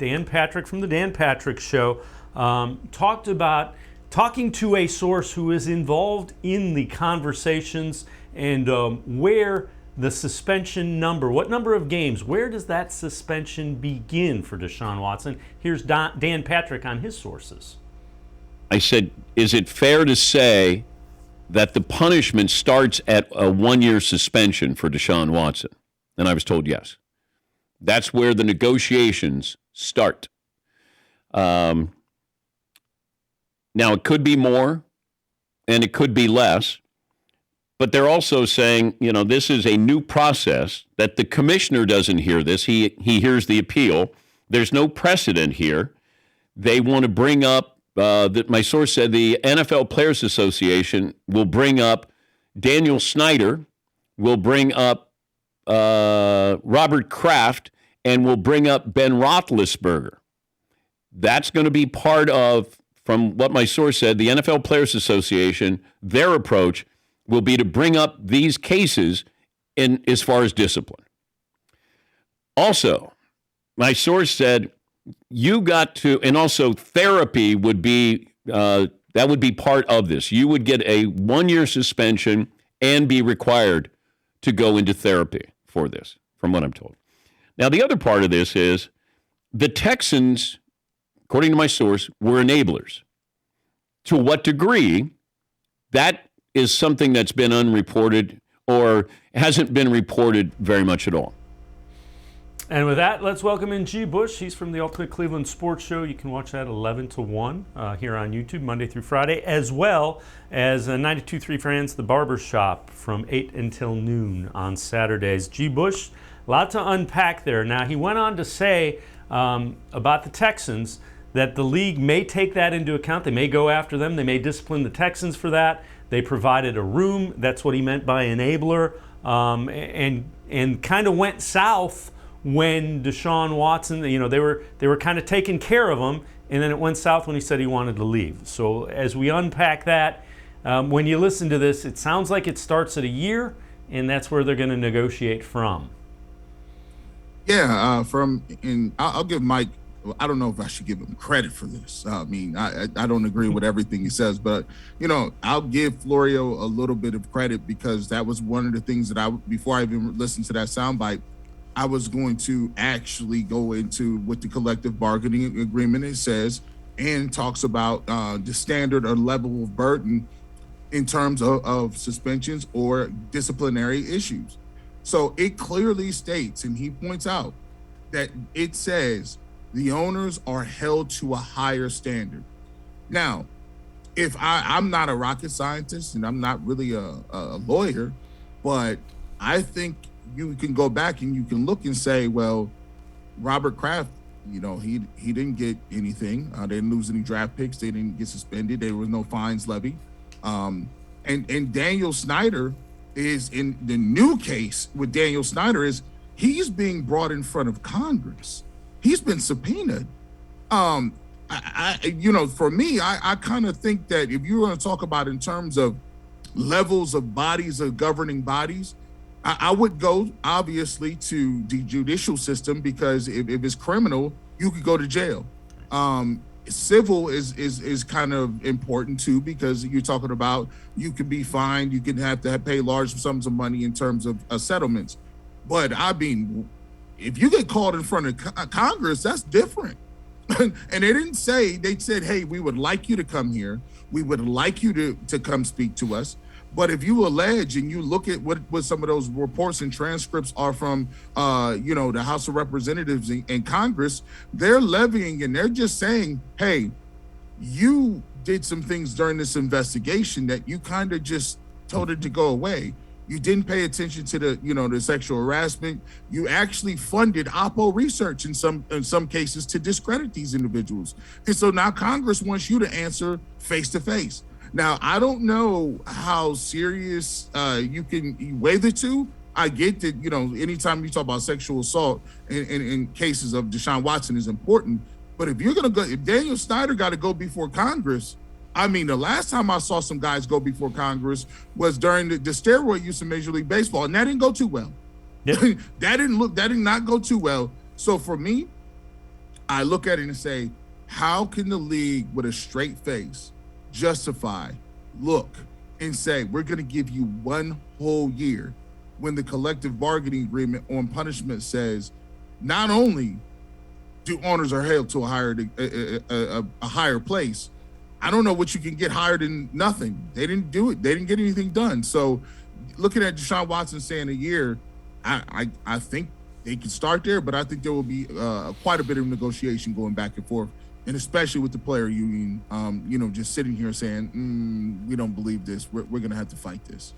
Dan Patrick from the Dan Patrick Show, talking to a source who is involved in the conversations and where the suspension number, what number of games, where does that suspension begin for Deshaun Watson? Here's Dan Patrick on his sources. I said, is it fair to say that the punishment starts at a 1-year suspension for Deshaun Watson? And I was told yes. That's where the negotiations start. Now, it could be more and it could be less, but they're also saying, this is a new process that the commissioner doesn't hear this. He hears the appeal. There's no precedent here. They want to bring up, that my source said the NFL Players Association will bring up Daniel Snyder, will bring up Robert Kraft, and will bring up Ben Roethlisberger. That's going to be part of, from what my source said, the NFL Players Association, their approach will be to bring up these cases in as far as discipline. Also, my source said you got to, and also therapy would be, that would be part of this. You would get a 1-year suspension and be required to go into therapy for this, from what I'm told. Now, the other part of this is the Texans, according to my source, were enablers. To what degree, that is something that's been unreported or hasn't been reported very much at all. And with that, let's welcome in G. Bush. He's from the Ultimate Cleveland Sports Show. You can watch that 11 to 1 here on YouTube, Monday through Friday, as well as 92.3 Fans, The Barber Shop, from 8 until noon on Saturdays. G. Bush, a lot to unpack there. Now, he went on to say about the Texans that the league may take that into account. They may go after them. They may discipline the Texans for that. They provided a room. That's what he meant by enabler. And kind of went south when Deshaun Watson, they were kind of taking care of him, and then it went south when he said he wanted to leave. So as we unpack that, when you listen to this, it sounds like it starts at a year, and that's where they're going to negotiate from. Yeah, I'll give Mike, I don't know if I should give him credit for this. I mean, I don't agree with everything he says, but, I'll give Florio a little bit of credit because that was one of the things that before I even listened to that soundbite, I was going to actually go into what the collective bargaining agreement it says and talks about the standard or level of burden in terms of suspensions or disciplinary issues. So it clearly states, and he points out, that it says the owners are held to a higher standard. Now, if I'm not a rocket scientist and I'm not really a lawyer, but I think you can go back and you can look and say, well, Robert Kraft, he didn't get anything. They didn't lose any draft picks. They didn't get suspended. There was no fines levied. And Daniel Snyder is in the new case with Daniel Snyder is he's being brought in front of Congress. He's been subpoenaed. For me, I kind of think that if you're going to talk about in terms of levels of bodies of governing bodies, I would go obviously to the judicial system because if it's criminal, you could go to jail. Civil is kind of important too because you're talking about you could be fined, you can have to pay large sums of money in terms of settlements. But I mean, if you get called in front of Congress, that's different. And they didn't say, they said, hey, we would like you to come here. We would like you to come speak to us. But if you allege and you look at what some of those reports and transcripts are from, the House of Representatives and Congress, they're levying and they're just saying, hey, you did some things during this investigation that you kind of just told it to go away. You didn't pay attention to the sexual harassment. You actually funded Oppo research in some cases to discredit these individuals. And so now Congress wants you to answer face to face. Now, I don't know how serious you can weigh the two. I get that, anytime you talk about sexual assault in cases of Deshaun Watson is important. But if you're going to go, if Daniel Snyder got to go before Congress, I mean, the last time I saw some guys go before Congress was during the steroid use in Major League Baseball, and that didn't go too well. Yep. That did not go too well. So for me, I look at it and say, how can the league with a straight face justify, look, and say, we're going to give you 1 whole year when the collective bargaining agreement on punishment says not only do owners are held to a higher place, I don't know what you can get higher than nothing. They didn't do it. They didn't get anything done. So looking at Deshaun Watson saying a year, I think they can start there, but I think there will be quite a bit of negotiation going back and forth, and especially with the player union, just sitting here saying, we don't believe this. We're going to have to fight this.